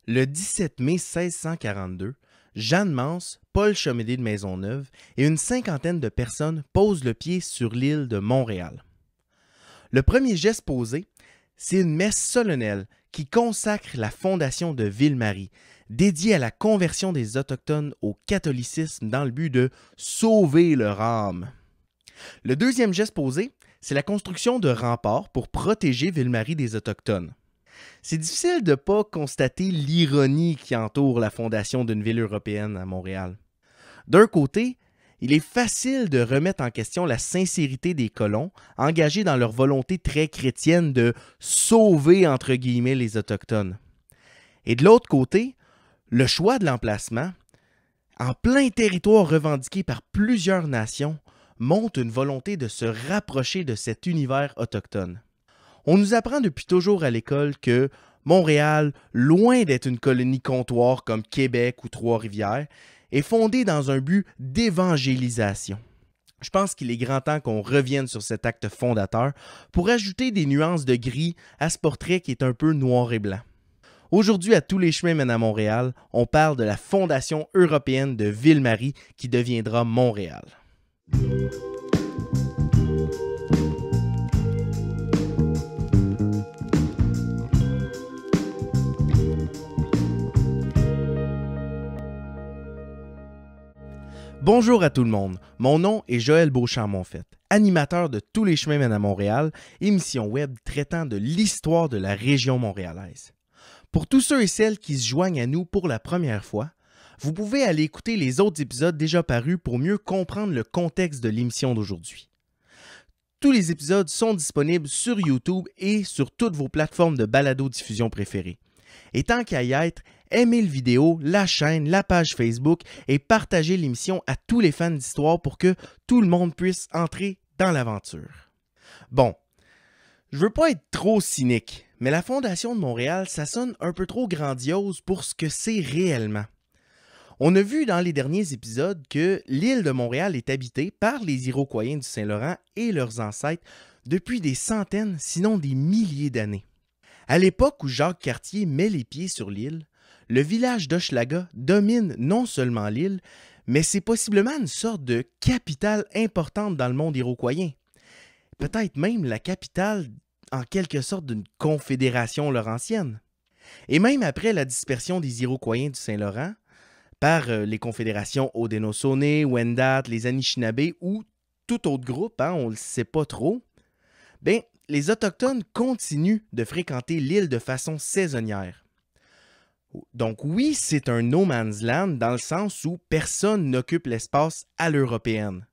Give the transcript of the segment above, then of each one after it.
Le 17 mai 1642, Jeanne Mance, Paul Chomédé de Maisonneuve et une cinquantaine de personnes posent le pied sur l'île de Montréal. Le premier geste posé, c'est une messe solennelle qui consacre la fondation de Ville-Marie, dédiée à la conversion des Autochtones au catholicisme dans le but de sauver leur âme. Le deuxième geste posé, c'est la construction de remparts pour protéger Ville-Marie des Autochtones. C'est difficile de ne pas constater l'ironie qui entoure la fondation d'une ville européenne à Montréal. D'un côté, il est facile de remettre en question la sincérité des colons, engagés dans leur volonté très chrétienne de « sauver » entre guillemets les Autochtones. Et de l'autre côté, le choix de l'emplacement, en plein territoire revendiqué par plusieurs nations, montre une volonté de se rapprocher de cet univers autochtone. On nous apprend depuis toujours à l'école que Montréal, loin d'être une colonie comptoir comme Québec ou Trois-Rivières, est fondée dans un but d'évangélisation. Je pense qu'il est grand temps qu'on revienne sur cet acte fondateur pour ajouter des nuances de gris à ce portrait qui est un peu noir et blanc. Aujourd'hui, à Tous les chemins mènent à Montréal, on parle de la fondation européenne de Ville-Marie qui deviendra Montréal. Bonjour à tout le monde, mon nom est Joël Beauchamp-Monfette, animateur de Tous les chemins mènent à Montréal, émission web traitant de l'histoire de la région montréalaise. Pour tous ceux et celles qui se joignent à nous pour la première fois, vous pouvez aller écouter les autres épisodes déjà parus pour mieux comprendre le contexte de l'émission d'aujourd'hui. Tous les épisodes sont disponibles sur YouTube et sur toutes vos plateformes de balado-diffusion préférées. Et tant qu'à y être, aimez le vidéo, la chaîne, la page Facebook et partagez l'émission à tous les fans d'histoire pour que tout le monde puisse entrer dans l'aventure. Bon, je veux pas être trop cynique, mais la Fondation de Montréal, ça sonne un peu trop grandiose pour ce que c'est réellement. On a vu dans les derniers épisodes que l'île de Montréal est habitée par les Iroquois du Saint-Laurent et leurs ancêtres depuis des centaines, sinon des milliers d'années. À l'époque où Jacques Cartier met les pieds sur l'île, le village d'Hochelaga domine non seulement l'île, mais c'est possiblement une sorte de capitale importante dans le monde iroquoien. Peut-être même la capitale en quelque sorte d'une confédération laurentienne. Et même après la dispersion des Iroquois du Saint-Laurent par les confédérations Haudenosaunee, Wendat, les Anishinabés ou tout autre groupe, on ne le sait pas trop, les Autochtones continuent de fréquenter l'île de façon saisonnière. Donc oui, c'est un no man's land dans le sens où personne n'occupe l'espace à l'européenne.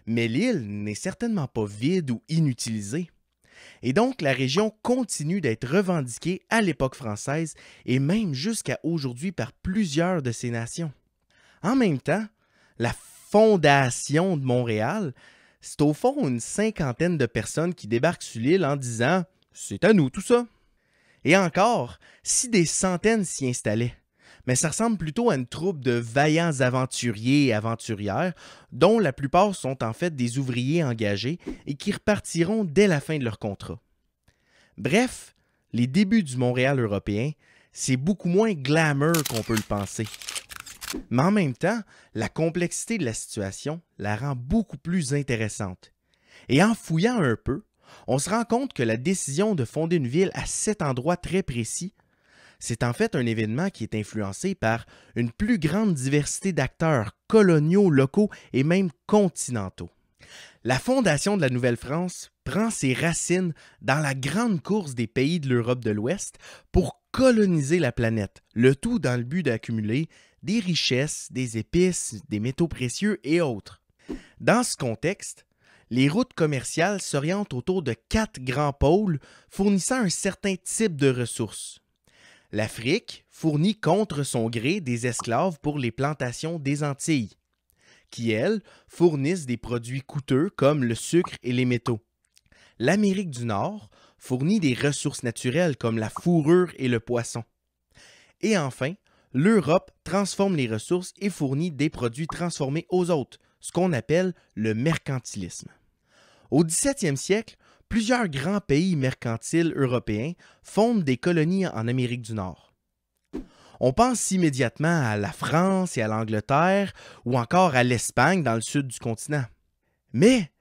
Mais l'île n'est certainement pas vide ou inutilisée. Et donc la région continue d'être revendiquée à l'époque française et même jusqu'à aujourd'hui par plusieurs de ces nations. En même temps, la fondation de Montréal, c'est au fond une cinquantaine de personnes qui débarquent sur l'île en disant « c'est à nous tout ça ». Et encore, si des centaines s'y installaient, mais ça ressemble plutôt à une troupe de vaillants aventuriers et aventurières, dont la plupart sont en fait des ouvriers engagés et qui repartiront dès la fin de leur contrat. Bref, les débuts du Montréal européen, c'est beaucoup moins glamour qu'on peut le penser. Mais en même temps, la complexité de la situation la rend beaucoup plus intéressante. Et en fouillant un peu, on se rend compte que la décision de fonder une ville à cet endroit très précis, c'est en fait un événement qui est influencé par une plus grande diversité d'acteurs coloniaux, locaux et même continentaux. La fondation de la Nouvelle-France prend ses racines dans la grande course des pays de l'Europe de l'Ouest pour coloniser la planète, le tout dans le but d'accumuler des richesses, des épices, des métaux précieux et autres. Dans ce contexte, les routes commerciales s'orientent autour de 4 grands pôles fournissant un certain type de ressources. L'Afrique fournit contre son gré des esclaves pour les plantations des Antilles, qui, elles, fournissent des produits coûteux comme le sucre et les métaux. L'Amérique du Nord fournit des ressources naturelles comme la fourrure et le poisson. Et enfin, l'Europe transforme les ressources et fournit des produits transformés aux autres, ce qu'on appelle le mercantilisme. Au XVIIe siècle, plusieurs grands pays mercantiles européens fondent des colonies en Amérique du Nord. On pense immédiatement à la France et à l'Angleterre ou encore à l'Espagne dans le sud du continent. Mais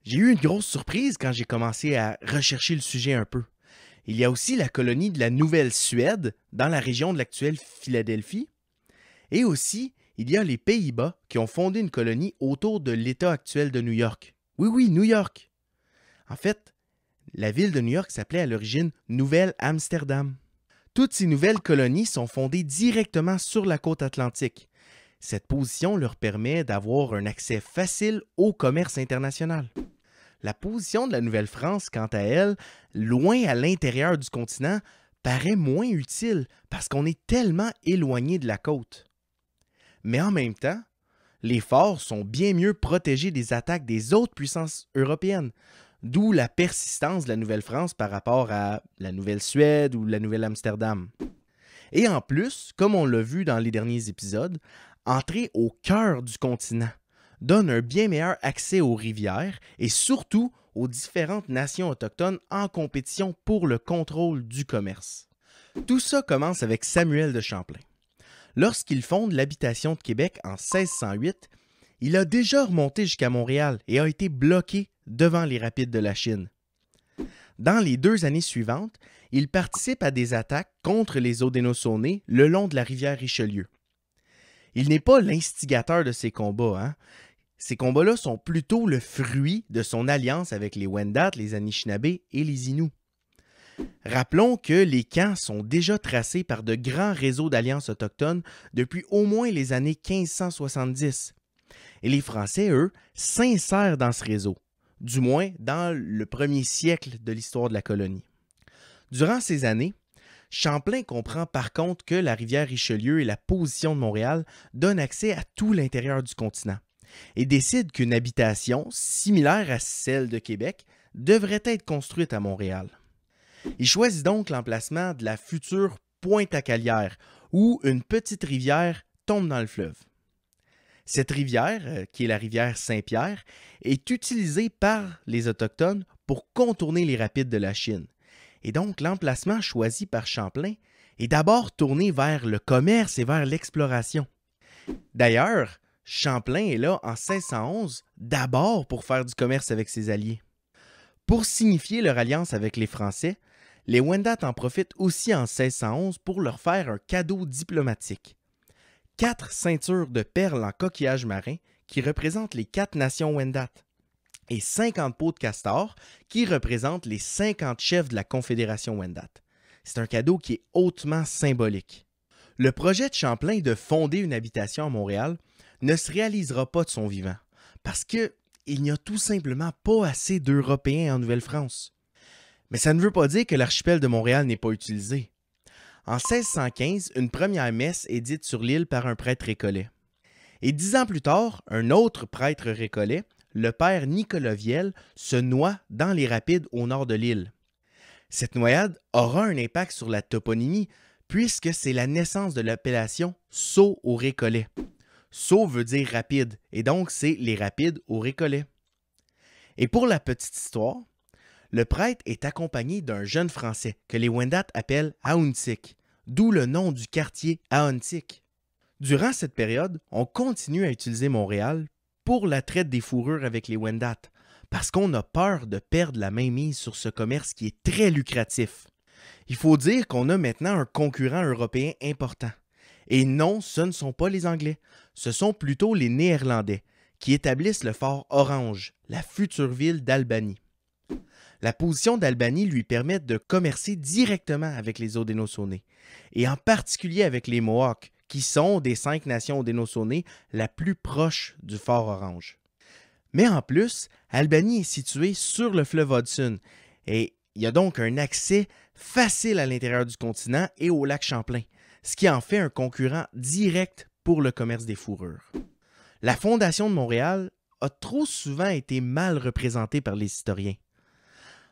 j'ai eu une grosse surprise quand j'ai commencé à rechercher le sujet un peu. Il y a aussi la colonie de la Nouvelle-Suède dans la région de l'actuelle Philadelphie. Et aussi, il y a les Pays-Bas qui ont fondé une colonie autour de l'État actuel de New York. Oui, oui, New York. En fait, la ville de New York s'appelait à l'origine Nouvelle-Amsterdam. Toutes ces nouvelles colonies sont fondées directement sur la côte atlantique. Cette position leur permet d'avoir un accès facile au commerce international. La position de la Nouvelle-France, quant à elle, loin à l'intérieur du continent, paraît moins utile parce qu'on est tellement éloigné de la côte. Mais en même temps, les forts sont bien mieux protégés des attaques des autres puissances européennes, d'où la persistance de la Nouvelle-France par rapport à la Nouvelle-Suède ou la Nouvelle-Amsterdam. Et en plus, comme on l'a vu dans les derniers épisodes, entrer au cœur du continent donne un bien meilleur accès aux rivières et surtout aux différentes nations autochtones en compétition pour le contrôle du commerce. Tout ça commence avec Samuel de Champlain. Lorsqu'il fonde l'habitation de Québec en 1608, il a déjà remonté jusqu'à Montréal et a été bloqué devant les rapides de la Chine. Dans les 2 années suivantes, il participe à des attaques contre les Haudenosaunee le long de la rivière Richelieu. Il n'est pas l'instigateur de ces combats, hein? Ces combats-là sont plutôt le fruit de son alliance avec les Wendat, les Anishinaabe et les Inuits. Rappelons que les camps sont déjà tracés par de grands réseaux d'alliances autochtones depuis au moins les années 1570. Et les Français, eux, s'insèrent dans ce réseau, du moins dans le premier siècle de l'histoire de la colonie. Durant ces années, Champlain comprend par contre que la rivière Richelieu et la position de Montréal donnent accès à tout l'intérieur du continent et décide qu'une habitation, similaire à celle de Québec, devrait être construite à Montréal. Il choisit donc l'emplacement de la future Pointe-à-Calière, où une petite rivière tombe dans le fleuve. Cette rivière, qui est la rivière Saint-Pierre, est utilisée par les Autochtones pour contourner les rapides de la Chine. Et donc, l'emplacement choisi par Champlain est d'abord tourné vers le commerce et vers l'exploration. D'ailleurs, Champlain est là en 1611 d'abord pour faire du commerce avec ses alliés. Pour signifier leur alliance avec les Français, les Wendat en profitent aussi en 1611 pour leur faire un cadeau diplomatique. 4 ceintures de perles en coquillage marin qui représentent les 4 nations Wendat et 50 peaux de castor qui représentent les 50 chefs de la Confédération Wendat. C'est un cadeau qui est hautement symbolique. Le projet de Champlain de fonder une habitation à Montréal ne se réalisera pas de son vivant parce qu'il n'y a tout simplement pas assez d'Européens en Nouvelle-France. Mais ça ne veut pas dire que l'archipel de Montréal n'est pas utilisé. En 1615, une première messe est dite sur l'île par un prêtre récollet. Et 10 ans plus tard, un autre prêtre récollet, le père Nicolas Viel, se noie dans les rapides au nord de l'île. Cette noyade aura un impact sur la toponymie puisque c'est la naissance de l'appellation Saut aux Récollets. Saut veut dire rapide, et donc c'est les rapides aux Récollets. Et pour la petite histoire, le prêtre est accompagné d'un jeune Français que les Wendat appellent Ahuntsic, d'où le nom du quartier Ahuntsic. Durant cette période, on continue à utiliser Montréal pour la traite des fourrures avec les Wendat, parce qu'on a peur de perdre la mainmise sur ce commerce qui est très lucratif. Il faut dire qu'on a maintenant un concurrent européen important. Et non, ce ne sont pas les Anglais, ce sont plutôt les Néerlandais, qui établissent le fort Orange, la future ville d'Albany. La position d'Albany lui permet de commercer directement avec les Haudenosaunee, et en particulier avec les Mohawks, qui sont des 5 nations Haudenosaunee la plus proche du fort Orange. Mais en plus, Albany est située sur le fleuve Hudson, et il y a donc un accès facile à l'intérieur du continent et au lac Champlain, ce qui en fait un concurrent direct pour le commerce des fourrures. La fondation de Montréal a trop souvent été mal représentée par les historiens.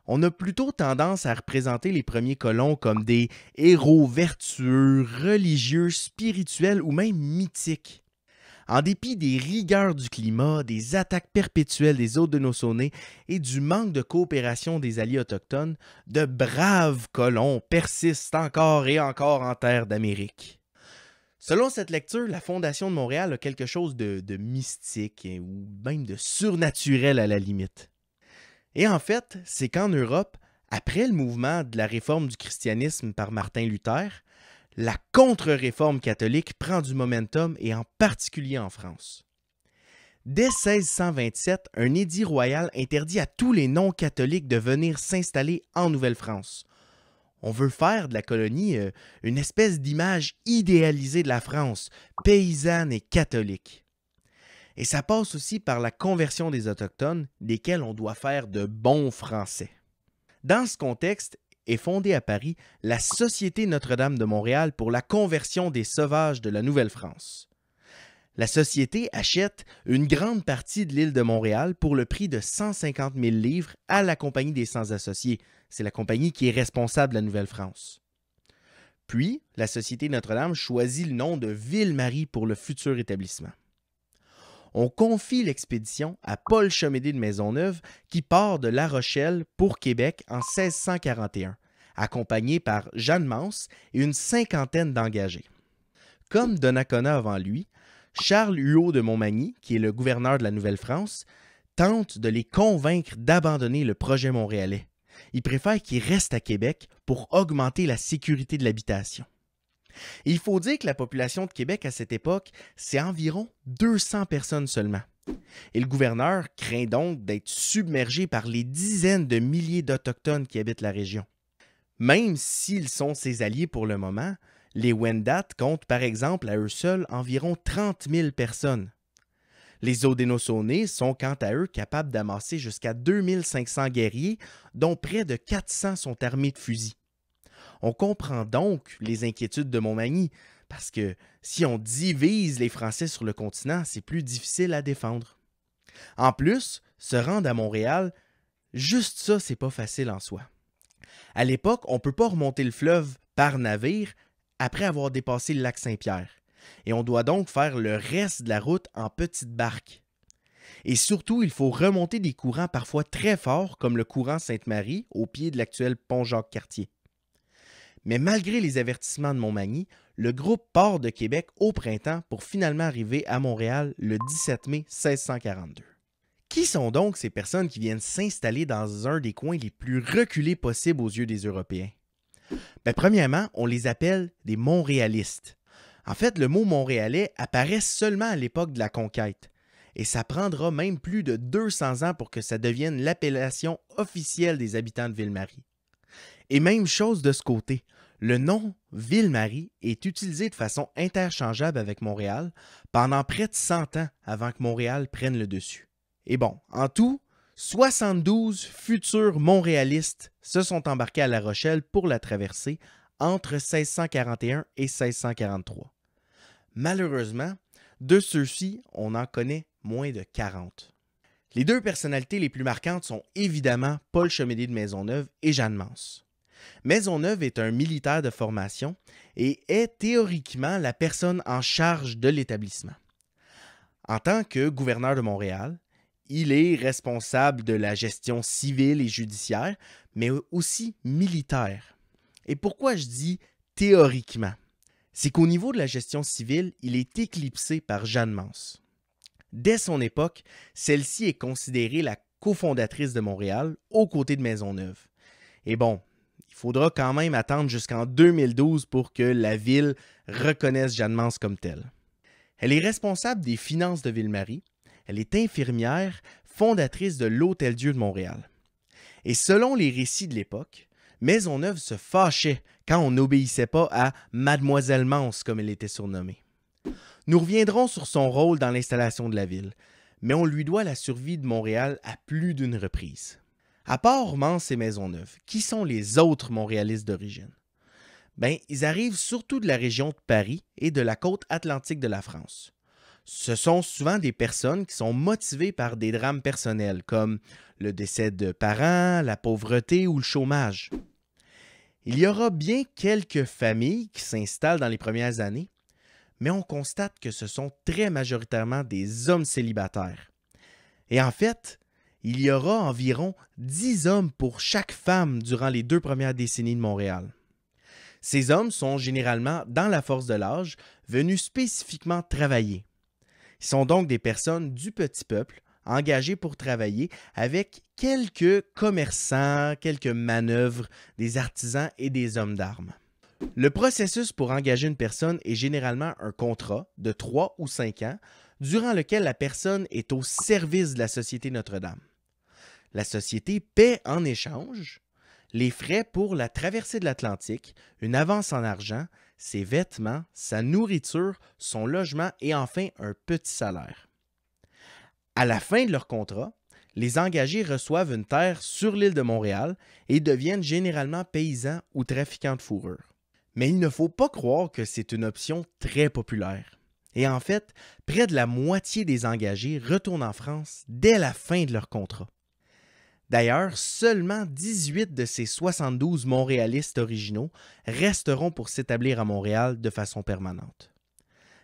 On a plutôt tendance à représenter les premiers colons comme des héros vertueux, religieux, spirituels ou même mythiques. En dépit des rigueurs du climat, des attaques perpétuelles des Haudenosaunee et du manque de coopération des alliés autochtones, de braves colons persistent encore et encore en terre d'Amérique. Selon cette lecture, la Fondation de Montréal a quelque chose de mystique ou même de surnaturel à la limite. Et en fait, c'est qu'en Europe, après le mouvement de la réforme du christianisme par Martin Luther, la contre-réforme catholique prend du momentum et en particulier en France. Dès 1627, un édit royal interdit à tous les non-catholiques de venir s'installer en Nouvelle-France. On veut faire de la colonie une espèce d'image idéalisée de la France, paysanne et catholique. Et ça passe aussi par la conversion des Autochtones, desquels on doit faire de bons Français. Dans ce contexte est fondée à Paris la Société Notre-Dame de Montréal pour la conversion des sauvages de la Nouvelle-France. La Société achète une grande partie de l'île de Montréal pour le prix de 150 000 livres à la Compagnie des Sans-Associés. C'est la compagnie qui est responsable de la Nouvelle-France. Puis, la Société Notre-Dame choisit le nom de Ville-Marie pour le futur établissement. On confie l'expédition à Paul Chemédé de Maisonneuve qui part de La Rochelle pour Québec en 1641, accompagné par Jeanne Mance et une cinquantaine d'engagés. Comme Donnacona avant lui, Charles Huot de Montmagny, qui est le gouverneur de la Nouvelle-France, tente de les convaincre d'abandonner le projet montréalais. Il préfère qu'ils restent à Québec pour augmenter la sécurité de l'habitation. Et il faut dire que la population de Québec à cette époque, c'est environ 200 personnes seulement. Et le gouverneur craint donc d'être submergé par les dizaines de milliers d'Autochtones qui habitent la région. Même s'ils sont ses alliés pour le moment, les Wendat comptent par exemple à eux seuls environ 30 000 personnes. Les Haudenosaunee sont quant à eux capables d'amasser jusqu'à 2500 guerriers, dont près de 400 sont armés de fusils. On comprend donc les inquiétudes de Montmagny, parce que si on divise les Français sur le continent, c'est plus difficile à défendre. En plus, se rendre à Montréal, juste ça, c'est pas facile en soi. À l'époque, on ne peut pas remonter le fleuve par navire après avoir dépassé le lac Saint-Pierre, et on doit donc faire le reste de la route en petites barques. Et surtout, il faut remonter des courants parfois très forts, comme le courant Sainte-Marie, au pied de l'actuel pont Jacques-Cartier. Mais malgré les avertissements de Montmagny, le groupe part de Québec au printemps pour finalement arriver à Montréal le 17 mai 1642. Qui sont donc ces personnes qui viennent s'installer dans un des coins les plus reculés possibles aux yeux des Européens? Premièrement, on les appelle des Montréalistes. En fait, le mot montréalais apparaît seulement à l'époque de la conquête, et ça prendra même plus de 200 ans pour que ça devienne l'appellation officielle des habitants de Ville-Marie. Et même chose de ce côté, le nom Ville-Marie est utilisé de façon interchangeable avec Montréal pendant près de 100 ans avant que Montréal prenne le dessus. Et bon, en tout, 72 futurs montréalistes se sont embarqués à La Rochelle pour la traversée entre 1641 et 1643. Malheureusement, de ceux-ci, on en connaît moins de 40. Les deux personnalités les plus marquantes sont évidemment Paul Chemédé de Maisonneuve et Jeanne Mance. Maisonneuve est un militaire de formation et est théoriquement la personne en charge de l'établissement. En tant que gouverneur de Montréal, il est responsable de la gestion civile et judiciaire, mais aussi militaire. Et pourquoi je dis théoriquement? C'est qu'au niveau de la gestion civile, il est éclipsé par Jeanne Mance. Dès son époque, celle-ci est considérée la cofondatrice de Montréal aux côtés de Maisonneuve. Et bon, il faudra quand même attendre jusqu'en 2012 pour que la ville reconnaisse Jeanne Mance comme telle. Elle est responsable des finances de Ville-Marie. Elle est infirmière, fondatrice de l'Hôtel-Dieu de Montréal. Et selon les récits de l'époque, Maisonneuve se fâchait quand on n'obéissait pas à Mademoiselle Mance, comme elle était surnommée. Nous reviendrons sur son rôle dans l'installation de la ville, mais on lui doit la survie de Montréal à plus d'une reprise. À part Mance et Maisonneuve, qui sont les autres Montréalistes d'origine? Ils arrivent surtout de la région de Paris et de la côte atlantique de la France. Ce sont souvent des personnes qui sont motivées par des drames personnels, comme le décès de parents, la pauvreté ou le chômage. Il y aura bien quelques familles qui s'installent dans les premières années, mais on constate que ce sont très majoritairement des hommes célibataires. Et en fait, il y aura environ 10 hommes pour chaque femme durant les 2 premières décennies de Montréal. Ces hommes sont généralement dans la force de l'âge, venus spécifiquement travailler. Ils sont donc des personnes du petit peuple, engagées pour travailler avec quelques commerçants, quelques manœuvres, des artisans et des hommes d'armes. Le processus pour engager une personne est généralement un contrat de 3 ou 5 ans, durant lequel la personne est au service de la Société Notre-Dame. La société paie en échange les frais pour la traversée de l'Atlantique, une avance en argent, ses vêtements, sa nourriture, son logement et enfin un petit salaire. À la fin de leur contrat, les engagés reçoivent une terre sur l'île de Montréal et deviennent généralement paysans ou trafiquants de fourrure. Mais il ne faut pas croire que c'est une option très populaire. Et en fait, près de la moitié des engagés retournent en France dès la fin de leur contrat. D'ailleurs, seulement 18 de ces 72 Montréalistes originaux resteront pour s'établir à Montréal de façon permanente.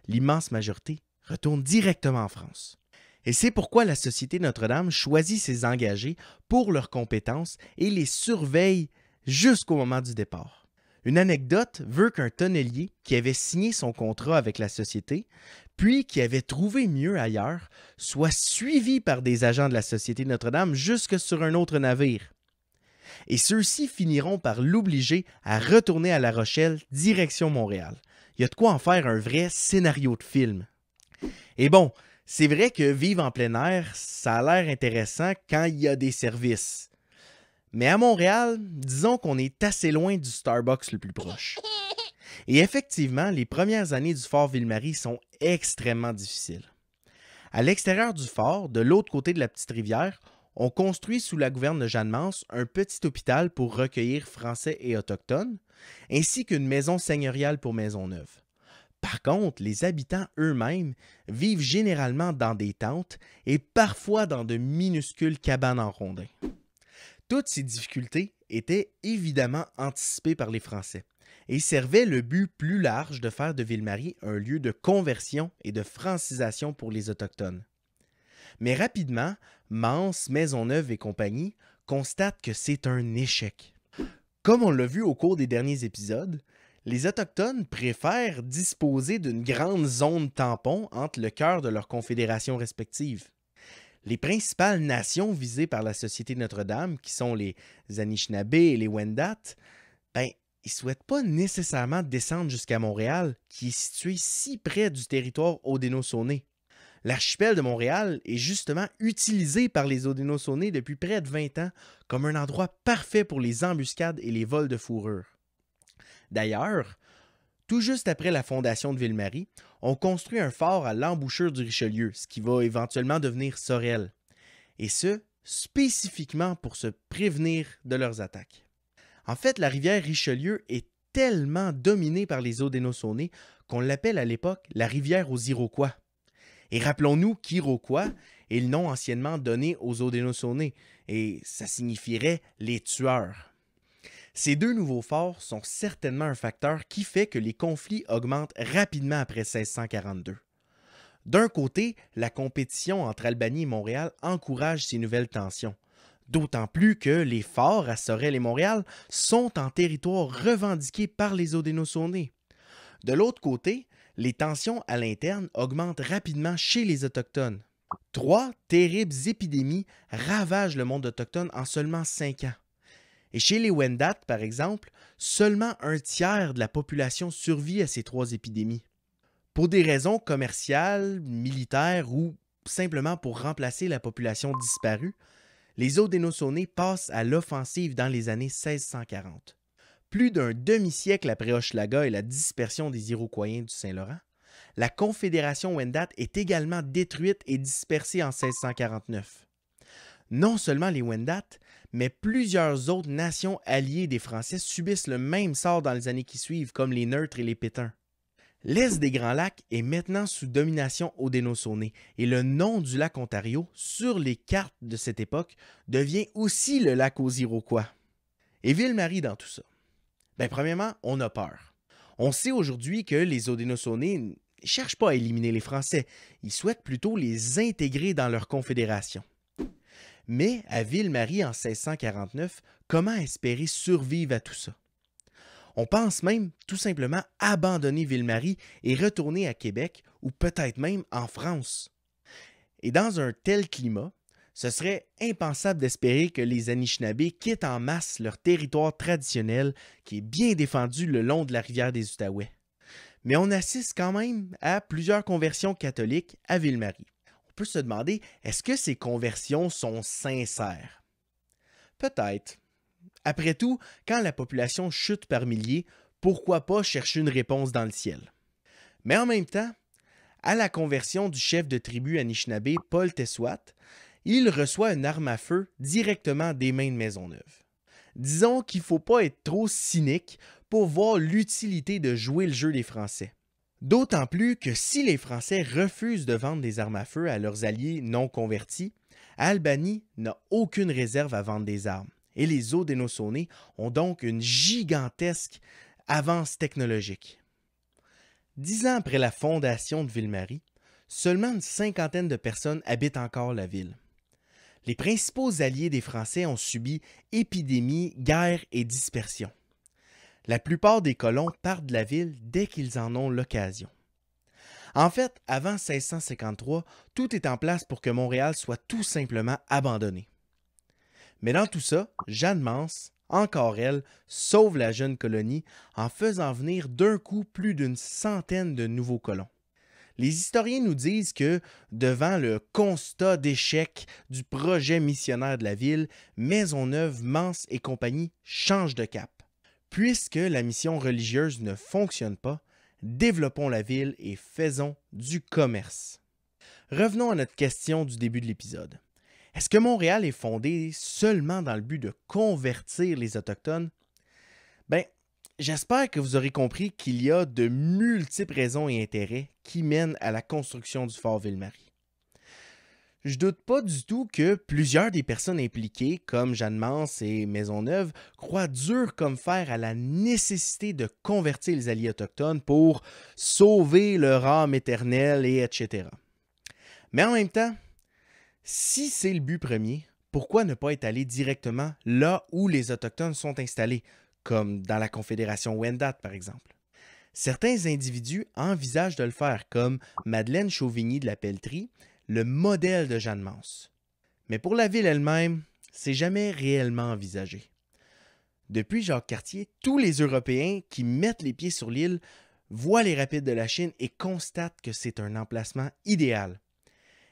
L'immense majorité retourne directement en France. Et c'est pourquoi la Société Notre-Dame choisit ses engagés pour leurs compétences et les surveille jusqu'au moment du départ. Une anecdote veut qu'un tonnelier qui avait signé son contrat avec la société, puis qui avait trouvé mieux ailleurs, soit suivi par des agents de la Société Notre-Dame jusque sur un autre navire. Et ceux-ci finiront par l'obliger à retourner à La Rochelle, direction Montréal. Il y a de quoi en faire un vrai scénario de film. Et bon, c'est vrai que vivre en plein air, ça a l'air intéressant quand il y a des services. Mais à Montréal, disons qu'on est assez loin du Starbucks le plus proche. Et effectivement, les premières années du fort Ville-Marie sont extrêmement difficiles. À l'extérieur du fort, de l'autre côté de la petite rivière, on construit sous la gouverne de Jeanne-Mance un petit hôpital pour recueillir Français et Autochtones, ainsi qu'une maison seigneuriale pour Maisonneuve. Par contre, les habitants eux-mêmes vivent généralement dans des tentes et parfois dans de minuscules cabanes en rondins. Toutes ces difficultés étaient évidemment anticipées par les Français et servaient le but plus large de faire de Ville-Marie un lieu de conversion et de francisation pour les Autochtones. Mais rapidement, Mance, Maisonneuve et compagnie constatent que c'est un échec. Comme on l'a vu au cours des derniers épisodes, les Autochtones préfèrent disposer d'une grande zone tampon entre le cœur de leurs confédérations respectives. Les principales nations visées par la Société Notre-Dame, qui sont les Anishinabés et les Wendat, ils ne souhaitent pas nécessairement descendre jusqu'à Montréal, qui est situé si près du territoire Haudenosaunee. L'archipel de Montréal est justement utilisé par les Haudenosaunee depuis près de 20 ans comme un endroit parfait pour les embuscades et les vols de fourrure. D'ailleurs, tout juste après la fondation de Ville-Marie, on construit un fort à l'embouchure du Richelieu, ce qui va éventuellement devenir Sorel. Et ce, spécifiquement pour se prévenir de leurs attaques. En fait, la rivière Richelieu est tellement dominée par les Haudenosaunee qu'on l'appelle à l'époque la rivière aux Iroquois. Et rappelons-nous qu'Iroquois est le nom anciennement donné aux Haudenosaunee, et ça signifierait les tueurs. Ces deux nouveaux forts sont certainement un facteur qui fait que les conflits augmentent rapidement après 1642. D'un côté, la compétition entre Albany et Montréal encourage ces nouvelles tensions, d'autant plus que les forts à Sorel et Montréal sont en territoire revendiqué par les Haudenosaunee. De l'autre côté, les tensions à l'interne augmentent rapidement chez les Autochtones. 3 terribles épidémies ravagent le monde autochtone en seulement 5 ans. Et chez les Wendat, par exemple, seulement un tiers de la population survit à ces 3 épidémies. Pour des raisons commerciales, militaires ou simplement pour remplacer la population disparue, les Haudenosaunee passent à l'offensive dans les années 1640. Plus d'un demi-siècle après Hochelaga et la dispersion des Iroquois du Saint-Laurent, la Confédération Wendat est également détruite et dispersée en 1649. Non seulement les Wendat, mais plusieurs autres nations alliées des Français subissent le même sort dans les années qui suivent, comme les Neutres et les Pétuns. L'est des Grands Lacs est maintenant sous domination Haudenosaunee et le nom du lac Ontario, sur les cartes de cette époque, devient aussi le lac aux Iroquois. Et Ville-Marie dans tout ça? Premièrement, on a peur. On sait aujourd'hui que les Haudenosaunee ne cherchent pas à éliminer les Français, ils souhaitent plutôt les intégrer dans leur confédération. Mais à Ville-Marie en 1649, comment espérer survivre à tout ça? On pense même tout simplement abandonner Ville-Marie et retourner à Québec ou peut-être même en France. Et dans un tel climat, ce serait impensable d'espérer que les Anishinabés quittent en masse leur territoire traditionnel qui est bien défendu le long de la rivière des Outaouais. Mais on assiste quand même à plusieurs conversions catholiques à Ville-Marie. On peut se demander, est-ce que ces conversions sont sincères? Peut-être. Après tout, quand la population chute par milliers, pourquoi pas chercher une réponse dans le ciel? Mais en même temps, à la conversion du chef de tribu Anishinabé, Paul Tessouat, il reçoit une arme à feu directement des mains de Maisonneuve. Disons qu'il ne faut pas être trop cynique pour voir l'utilité de jouer le jeu des Français. D'autant plus que si les Français refusent de vendre des armes à feu à leurs alliés non convertis, Albany n'a aucune réserve à vendre des armes. Et les Haudenosaunee ont donc une gigantesque avance technologique. 10 ans après la fondation de Ville-Marie, seulement une cinquantaine de personnes habitent encore la ville. Les principaux alliés des Français ont subi épidémies, guerres et dispersion. La plupart des colons partent de la ville dès qu'ils en ont l'occasion. En fait, avant 1653, tout est en place pour que Montréal soit tout simplement abandonné. Mais dans tout ça, Jeanne Mance, encore elle, sauve la jeune colonie en faisant venir d'un coup plus d'une centaine de nouveaux colons. Les historiens nous disent que, devant le constat d'échec du projet missionnaire de la ville, Maisonneuve, Mance et compagnie changent de cap. Puisque la mission religieuse ne fonctionne pas, développons la ville et faisons du commerce. Revenons à notre question du début de l'épisode. Est-ce que Montréal est fondé seulement dans le but de convertir les Autochtones? J'espère que vous aurez compris qu'il y a de multiples raisons et intérêts qui mènent à la construction du fort Ville-Marie. Je doute pas du tout que plusieurs des personnes impliquées, comme Jeanne Mance et Maisonneuve, croient dur comme fer à la nécessité de convertir les alliés autochtones pour sauver leur âme éternelle et etc. Mais en même temps, si c'est le but premier, pourquoi ne pas être allé directement là où les Autochtones sont installés, comme dans la Confédération Wendat par exemple? Certains individus envisagent de le faire, comme Madeleine Chauvigny de la Pelletrie, le modèle de Jeanne Mance. Mais pour la ville elle-même, c'est jamais réellement envisagé. Depuis Jacques Cartier, tous les Européens qui mettent les pieds sur l'île voient les rapides de la Chine et constatent que c'est un emplacement idéal.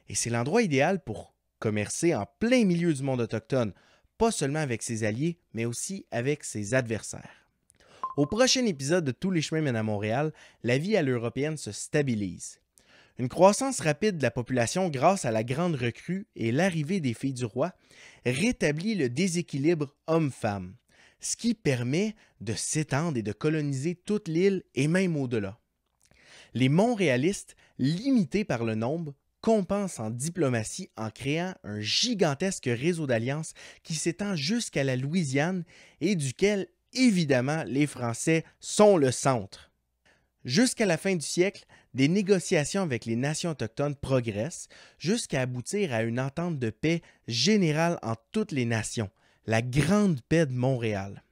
Et c'est l'endroit idéal pour commercer en plein milieu du monde autochtone, pas seulement avec ses alliés, mais aussi avec ses adversaires. Au prochain épisode de Tous les chemins mènent à Montréal, la vie à l'européenne se stabilise. Une croissance rapide de la population grâce à la grande recrue et l'arrivée des filles du roi rétablit le déséquilibre homme-femme, ce qui permet de s'étendre et de coloniser toute l'île et même au-delà. Les Montréalistes, limités par le nombre, compensent en diplomatie en créant un gigantesque réseau d'alliances qui s'étend jusqu'à la Louisiane et duquel, évidemment, les Français sont le centre. Jusqu'à la fin du siècle, des négociations avec les nations autochtones progressent jusqu'à aboutir à une entente de paix générale entre toutes les nations, la Grande Paix de Montréal.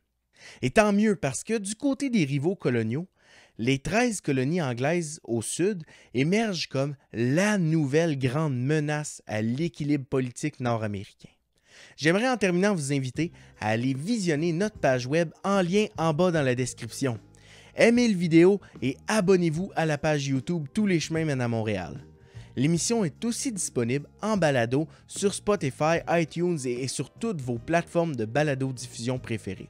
Et tant mieux parce que du côté des rivaux coloniaux, les 13 colonies anglaises au sud émergent comme la nouvelle grande menace à l'équilibre politique nord-américain. J'aimerais en terminant vous inviter à aller visionner notre page web en lien en bas dans la description. Aimez le vidéo et abonnez-vous à la page YouTube Tous les chemins mènent à Montréal. L'émission est aussi disponible en balado sur Spotify, iTunes et sur toutes vos plateformes de balado-diffusion préférées.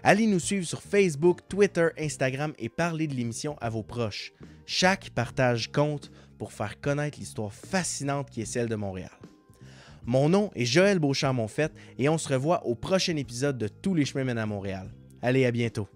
Allez nous suivre sur Facebook, Twitter, Instagram et parlez de l'émission à vos proches. Chaque partage compte pour faire connaître l'histoire fascinante qui est celle de Montréal. Mon nom est Joël Beauchamp-Monfette et on se revoit au prochain épisode de Tous les chemins mènent à Montréal. Allez, à bientôt.